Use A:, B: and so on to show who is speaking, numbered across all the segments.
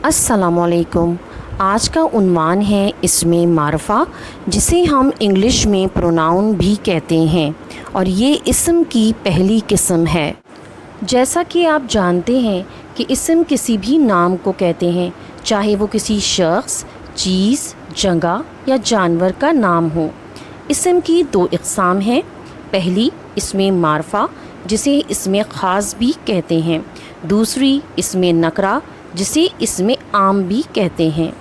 A: अस्सलाम वालेकुम। आज का उन्वान है इसम मारफ़ा, जिसे हम इंग्लिश में प्रोनाउन भी कहते हैं, और ये इसम की पहली किस्म है। जैसा कि आप जानते हैं कि इसम किसी भी नाम को कहते हैं, चाहे वो किसी शख्स, चीज़, जगह या जानवर का नाम हो। इसम की दो इक़साम हैं। पहली इसम मारफ़ा, जिसे इसम ख़ास भी कहते हैं। दूसरी इसम नकरा, जिसे इसमें आम भी कहते हैं।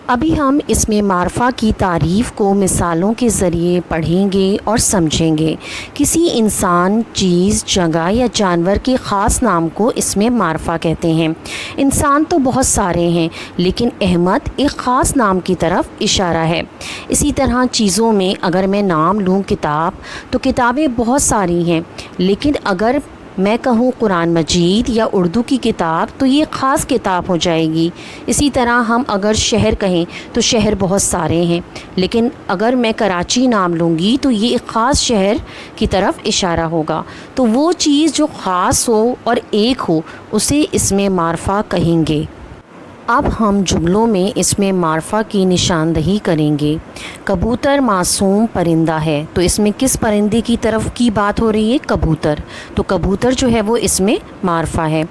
A: अभी हम इसमें मारफ़ा की तारीफ़ को मिसालों के ज़रिए पढ़ेंगे और समझेंगे। किसी इंसान, चीज़, जगह या जानवर के ख़ास नाम को इसमें मारफ़ा कहते हैं। इंसान तो बहुत सारे हैं, लेकिन अहमद एक ख़ास नाम की तरफ इशारा है। इसी तरह चीज़ों में अगर मैं नाम लूँ किताब, तो किताबें बहुत सारी हैं, लेकिन अगर मैं कहूँ कुरान मजीद या उर्दू की किताब, तो ये ख़ास किताब हो जाएगी। इसी तरह हम अगर शहर कहें तो शहर बहुत सारे हैं, लेकिन अगर मैं कराची नाम लूँगी तो ये एक ख़ास शहर की तरफ इशारा होगा। तो वो चीज़ जो ख़ास हो और एक हो, उसे इसमें मारफ़ा कहेंगे। अब हम जुमलों में इसमें मारफ़ा की निशानदही करेंगे। कबूतर मासूम परिंदा है, तो इसमें किस परिंदे की तरफ की बात हो रही है? कबूतर। तो कबूतर जो है वो इसमें मारफ़ा है।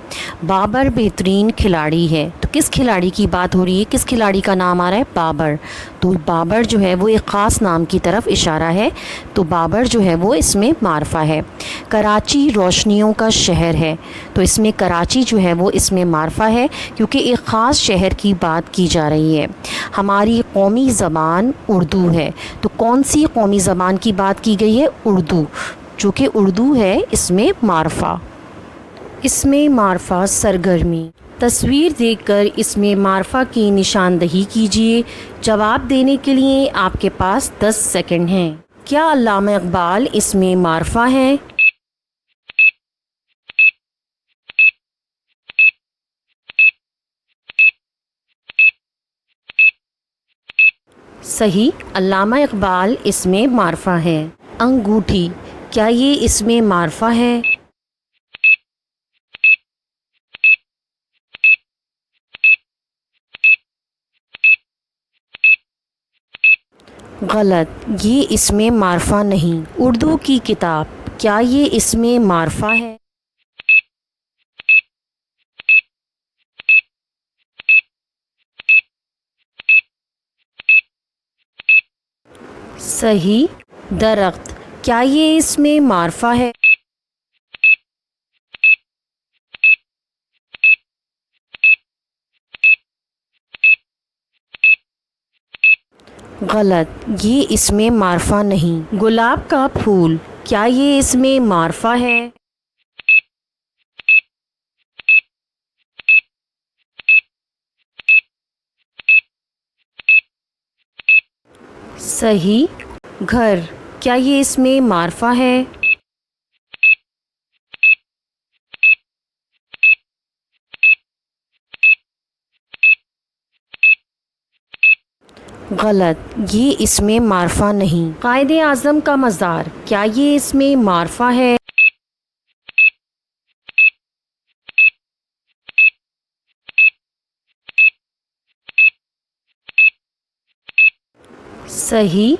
A: बाबर बेहतरीन खिलाड़ी है, तो किस खिलाड़ी की बात हो रही है? किस खिलाड़ी का नाम आ रहा है? बाबर। तो बाबर जो है वो एक ख़ास नाम की तरफ इशारा है, तो बाबर जो है वो इसमें मारफ़ा है। कराची रोशनियों का शहर है, तो इसमें कराची जो है वो इसमें मारफ़ा है, क्योंकि एक ख़ास शहर की बात की जा रही है। हमारी कौमी ज़बान उर्दू है, तो कौन सी कौमी ज़बान की बात की गई है? उर्दू। जो कि उर्दू है इसमें मारफ़ा। इसमें मारफ़ा सरगर्मी। तस्वीर देखकर इसमें मारफ़ा की निशानदही कीजिए। जवाब देने के लिए आपके पास 10 सेकंड हैं। क्या अल्लामा इक़बाल इसमें मारफ़ा है? सही, अल्लामा इक़बाल इसमें मारफ़ा है। अंगूठी, क्या ये इसमें मारफ़ा है? गलत, ये इसमें मारफ़ा नहीं। उर्दू की किताब, क्या ये इसमें मारफ़ा है? सही। दरख्त, क्या ये इसमें मारफ़ा है? गलत, ये इसमें मारफ़ा नहीं। गुलाब का फूल, क्या ये इसमें मारफ़ा है? सही। घर, क्या ये इसमें मारफ़ा है? गलत, ये इसमें मारफ़ा नहीं। कायदे आज़म का मज़ार, क्या ये इसमें मारफ़ा है? सही।